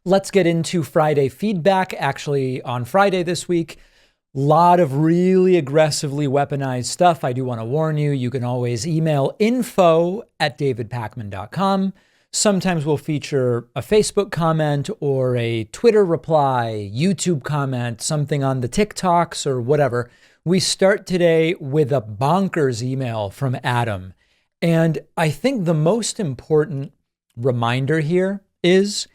Let's get into Friday feedback. Actually, on Friday this week, a lot of really aggressively weaponized stuff. I do want to warn you, you can always email info@davidpakman.com. Sometimes we'll feature a Facebook comment or a Twitter reply, YouTube comment, something on the TikToks or whatever. We start today with a bonkers email from Adam. And I think the most important reminder here is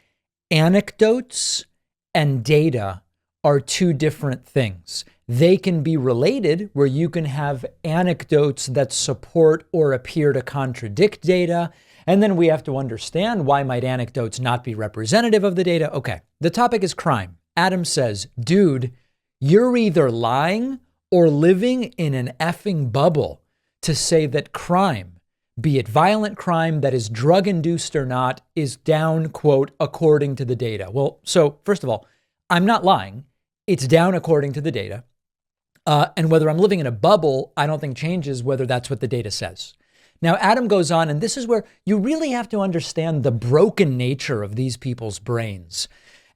anecdotes and data are two different things. They can be related, where you can have anecdotes that support or appear to contradict data. And then we have to understand, why might anecdotes not be representative of the data? Okay, the topic is crime. Adam says, dude, you're either lying or living in an effing bubble to say that crime, be it violent crime that is drug-induced or not, is down, quote, according to the data. Well, so first of all, I'm not lying. It's down according to the data. And whether I'm living in a bubble, I don't think changes whether that's what the data says. Now, Adam goes on, and this is where you really have to understand the broken nature of these people's brains.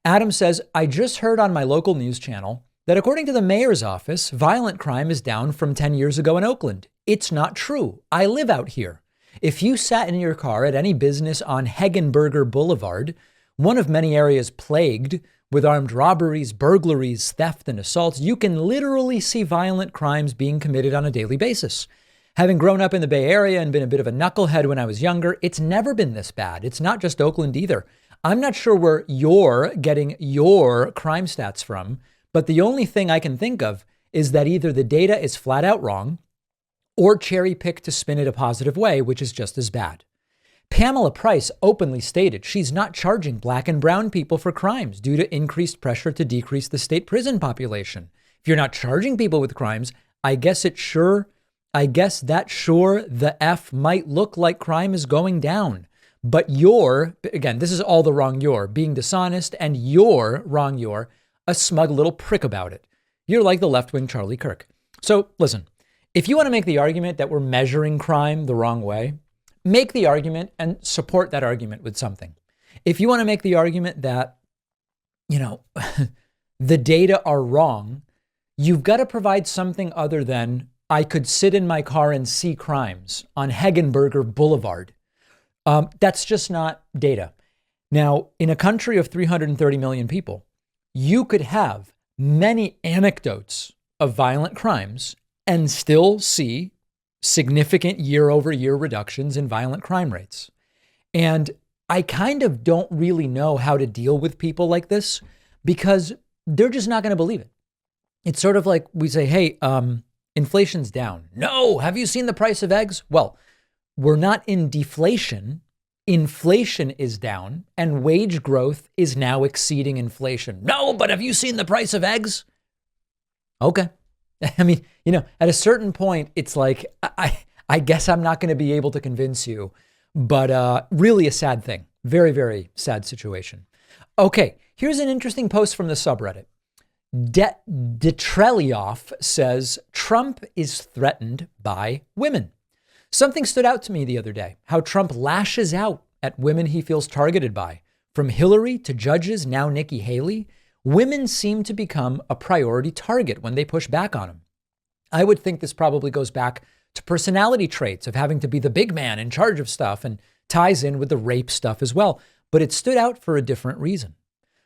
Adam says, I just heard on my local news channel that according to the mayor's office, violent crime is down from 10 years ago in Oakland. It's not true. I live out here. If you sat in your car at any business on Hegenberger Boulevard, one of many areas plagued with armed robberies, burglaries, theft, and assaults, you can literally see violent crimes being committed on a daily basis. Having grown up in the Bay Area and been a bit of a knucklehead when I was younger, it's never been this bad. It's not just Oakland either. I'm not sure where you're getting your crime stats from, but the only thing I can think of is that either the data is flat out wrong or cherry-picked to spin it a positive way, which is just as bad. Pamela Price openly stated she's not charging black and brown people for crimes due to increased pressure to decrease the state prison population. If you're not charging people with crimes, I guess that sure the F might look like crime is going down. But you're, again, this is all the wrong you're, being dishonest, and you're wrong you're a smug little prick about it. You're like the left-wing Charlie Kirk. So listen, if you want to make the argument that we're measuring crime the wrong way, make the argument and support that argument with something. If you want to make the argument that, the data are wrong, you've got to provide something other than I could sit in my car and see crimes on Hegenberger Boulevard. That's just not data. Now, in a country of 330 million people, you could have many anecdotes of violent crimes and still see significant year-over-year reductions in violent crime rates. And I kind of don't really know how to deal with people like this because they're just not going to believe it. It's sort of like we say, hey, inflation's down. No, have you seen the price of eggs? Well, we're not in deflation. Inflation is down and wage growth is now exceeding inflation. No, but have you seen the price of eggs? Okay. I mean, at a certain point, it's like, I guess I'm not going to be able to convince you, but really a sad thing. Very, very sad situation. Okay, here's an interesting post from the subreddit. Detrelioff says, Trump is threatened by women. Something stood out to me the other day, how Trump lashes out at women he feels targeted by. From Hillary to judges, now Nikki Haley, women seem to become a priority target when they push back on him. I would think this probably goes back to personality traits of having to be the big man in charge of stuff and ties in with the rape stuff as well. But it stood out for a different reason.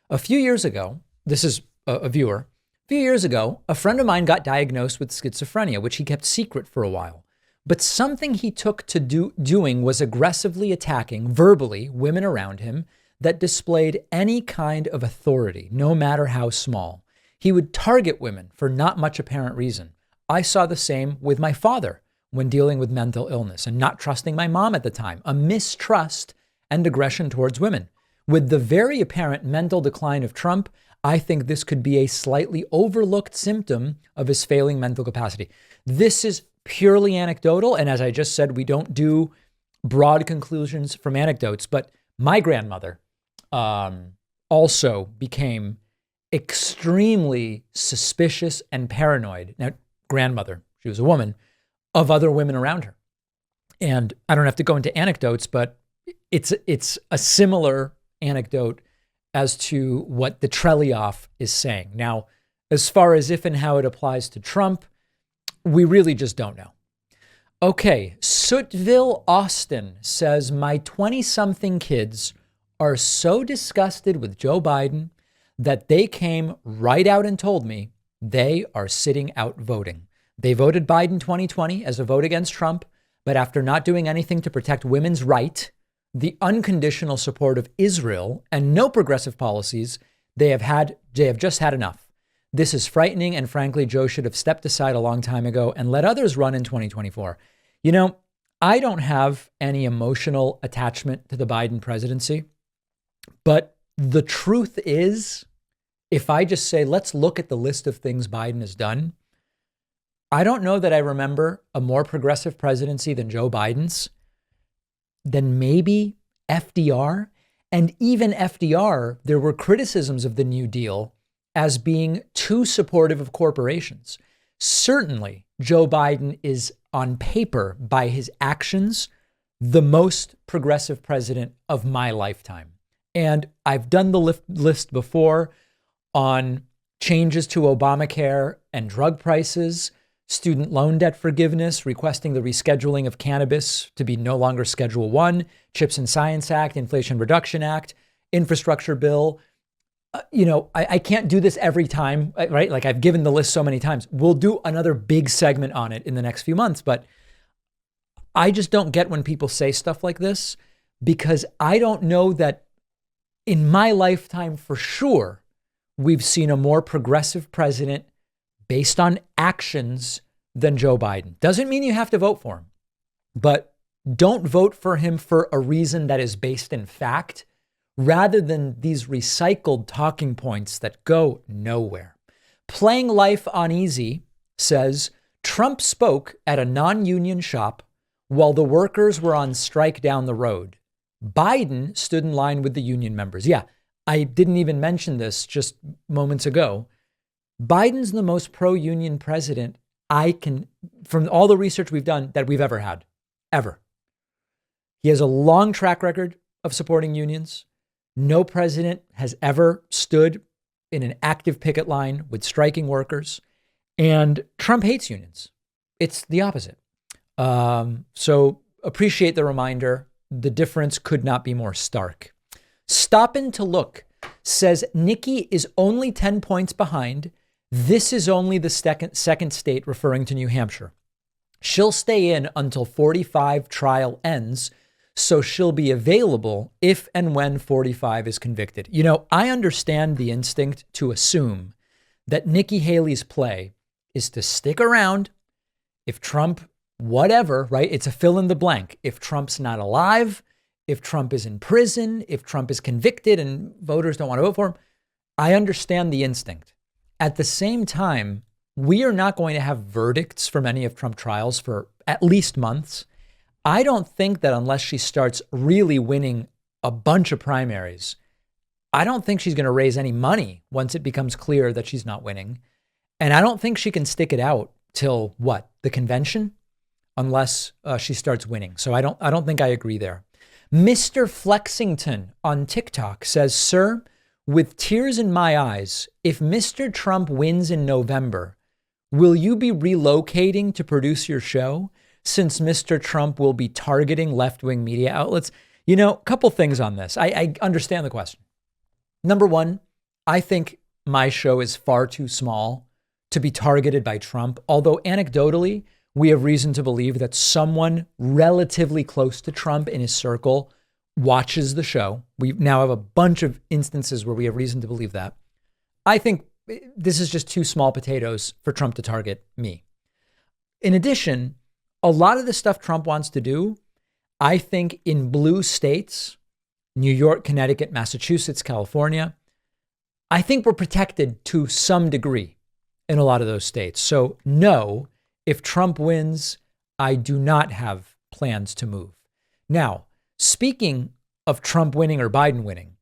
A few years ago, this is a viewer, a few years ago, a friend of mine got diagnosed with schizophrenia, which he kept secret for a while. But something he took to doing was aggressively attacking verbally women around him that displayed any kind of authority, no matter how small. He would target women for not much apparent reason. I saw the same with my father when dealing with mental illness and not trusting my mom at the time, a mistrust and aggression towards women. With the very apparent mental decline of Trump, I think this could be a slightly overlooked symptom of his failing mental capacity. This is purely anecdotal. And as I just said, we don't do broad conclusions from anecdotes, but my grandmother also became extremely suspicious and paranoid. Now, grandmother, she was a woman, of other women around her. And I don't have to go into anecdotes, but it's a similar anecdote as to what the Trelioff is saying. Now, as far as if and how it applies to Trump, we really just don't know. Okay, Sootville Austin says, my 20-something kids are so disgusted with Joe Biden that they came right out and told me they are sitting out voting. They voted Biden 2020 as a vote against Trump, but after not doing anything to protect women's right, the unconditional support of Israel, and no progressive policies, they have just had enough. This is frightening, and frankly, Joe should have stepped aside a long time ago and let others run in 2024. You know, I don't have any emotional attachment to the Biden presidency, but the truth is, if I just say, let's look at the list of things Biden has done, I don't know that I remember a more progressive presidency than Joe Biden's, than maybe FDR. And even FDR, there were criticisms of the New Deal as being too supportive of corporations. Certainly, Joe Biden is on paper, by his actions, the most progressive president of my lifetime. And I've done the list before on changes to Obamacare and drug prices, student loan debt forgiveness, requesting the rescheduling of cannabis to be no longer Schedule 1, CHIPS and Science Act, Inflation Reduction Act, infrastructure bill. I can't do this every time, right? Like I've given the list so many times. We'll do another big segment on it in the next few months, but I just don't get when people say stuff like this, because I don't know that in my lifetime for sure, we've seen a more progressive president based on actions than Joe Biden. Doesn't mean you have to vote for him, but don't vote for him for a reason that is based in fact, rather than these recycled talking points that go nowhere. Playing Life on Easy says, Trump spoke at a non-union shop while the workers were on strike down the road. Biden stood in line with the union members. Yeah, I didn't even mention this just moments ago. Biden's the most pro-union president from all the research we've done, that we've ever had, ever. He has a long track record of supporting unions. No president has ever stood in an active picket line with striking workers. And Trump hates unions. It's the opposite. So appreciate the reminder. The difference could not be more stark. Stoppin' to Look says Nikki is only 10 points behind. This is only the second state, referring to New Hampshire. She'll stay in until 45 trial ends, so she'll be available if and when 45 is convicted. You know, I understand the instinct to assume that Nikki Haley's play is to stick around if Trump, whatever, right? It's a fill in the blank. If Trump's not alive, if Trump is in prison, if Trump is convicted and voters don't want to vote for him, I understand the instinct. At the same time, we are not going to have verdicts from any of Trump trials for at least months. I don't think that unless she starts really winning a bunch of primaries, I don't think she's going to raise any money once it becomes clear that she's not winning. And I don't think she can stick it out till what? The convention? Unless she starts winning. So I don't think I agree there. Mr. Flexington on TikTok says, sir, with tears in my eyes, if Mr. Trump wins in November, will you be relocating to produce your show since Mr. Trump will be targeting left-wing media outlets? You know, a couple things on this. I understand the question. Number one, I think my show is far too small to be targeted by Trump, although anecdotally, we have reason to believe that someone relatively close to Trump in his circle watches the show. We now have a bunch of instances where we have reason to believe that. I think this is just too small potatoes for Trump to target me. In addition, a lot of the stuff Trump wants to do, I think in blue states, New York, Connecticut, Massachusetts, California, I think we're protected to some degree in a lot of those states. So no, if Trump wins, I do not have plans to move. Now, speaking of Trump winning or Biden winning,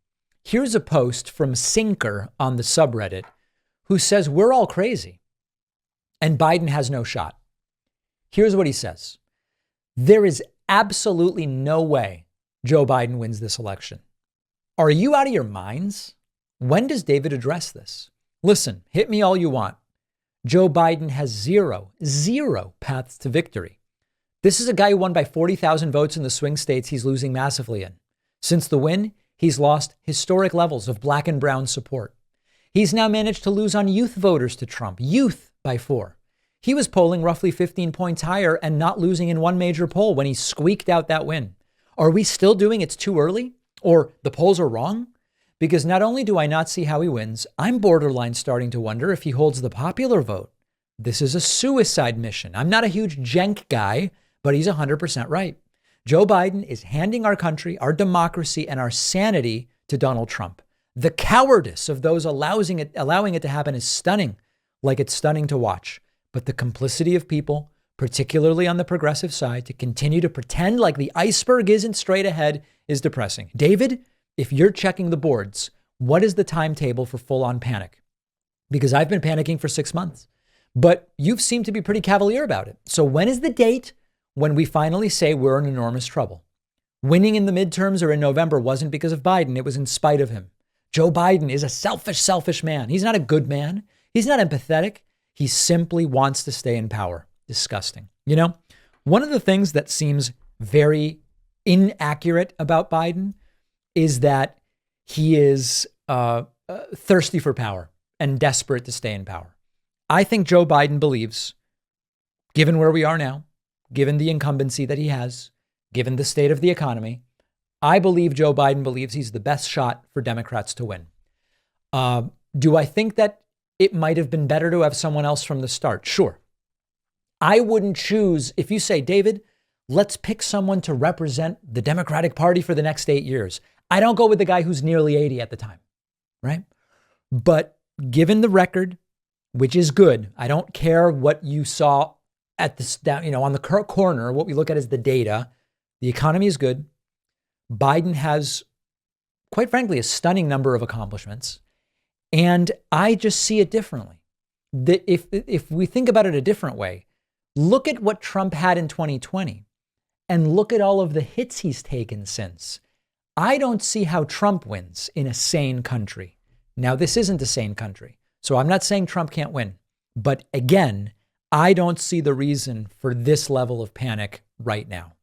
here's a post from Sinker on the subreddit who says we're all crazy and Biden has no shot. Here's what he says. There is absolutely no way Joe Biden wins this election. Are you out of your minds? When does David address this? Listen, hit me all you want. Joe Biden has zero paths to victory. This is a guy who won by 40,000 votes in the swing states he's losing massively in. Since the win, he's lost historic levels of black and brown support. He's now managed to lose on youth voters to Trump, youth by 4. He was polling roughly 15 points higher and not losing in one major poll when he squeaked out that win. Are we still doing it's too early? Or the polls are wrong? Because not only do I not see how he wins, I'm borderline starting to wonder if he holds the popular vote. This is a suicide mission. I'm not a huge Cenk guy, but he's 100% right. Joe Biden is handing our country, our democracy, and our sanity to Donald Trump. The cowardice of those allowing it to happen is stunning, like it's stunning to watch. But the complicity of people, particularly on the progressive side, to continue to pretend like the iceberg isn't straight ahead is depressing. David, if you're checking the boards, what is the timetable for full-on panic? Because I've been panicking for 6 months, but you've seemed to be pretty cavalier about it. So when is the date when we finally say we're in enormous trouble? Winning in the midterms or in November wasn't because of Biden. It was in spite of him. Joe Biden is a selfish man. He's not a good man. He's not empathetic. He simply wants to stay in power. Disgusting. You know, one of the things that seems very inaccurate about Biden is that he is thirsty for power and desperate to stay in power. I think Joe Biden believes, given where we are now, given the incumbency that he has, given the state of the economy, I believe Joe Biden believes he's the best shot for Democrats to win. Do I think that it might have been better to have someone else from the start? Sure. I wouldn't choose, if you say, David, let's pick someone to represent the Democratic Party for the next 8 years. I don't go with the guy who's nearly 80 at the time, right? But given the record, which is good, I don't care what you saw at the, on the corner. What we look at is the data. The economy is good. Biden has, quite frankly, a stunning number of accomplishments. And I just see it differently. If we think about it a different way, look at what Trump had in 2020 and look at all of the hits he's taken since. I don't see how Trump wins in a sane country. Now, this isn't a sane country, so I'm not saying Trump can't win. But again, I don't see the reason for this level of panic right now.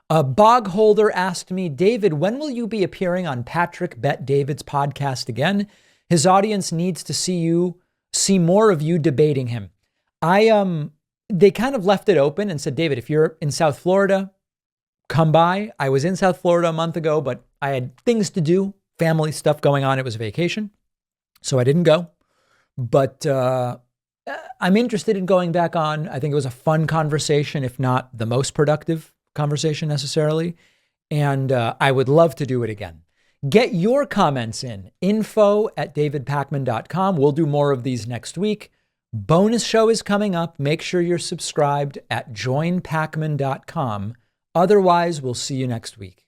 A bog holder asked me, David, when will you be appearing on Patrick Bet David's podcast again? His audience needs to see more of you debating him. They kind of left it open and said, David, if you're in South Florida, come by. I was in South Florida a month ago, but I had things to do, family stuff going on. It was a vacation, so I didn't go. But I'm interested in going back on. I think it was a fun conversation, if not the most productive conversation necessarily. And I would love to do it again. Get your comments in, info@davidpakman.com. We'll do more of these next week. Bonus show is coming up. Make sure you're subscribed at joinpakman.com. Otherwise, we'll see you next week.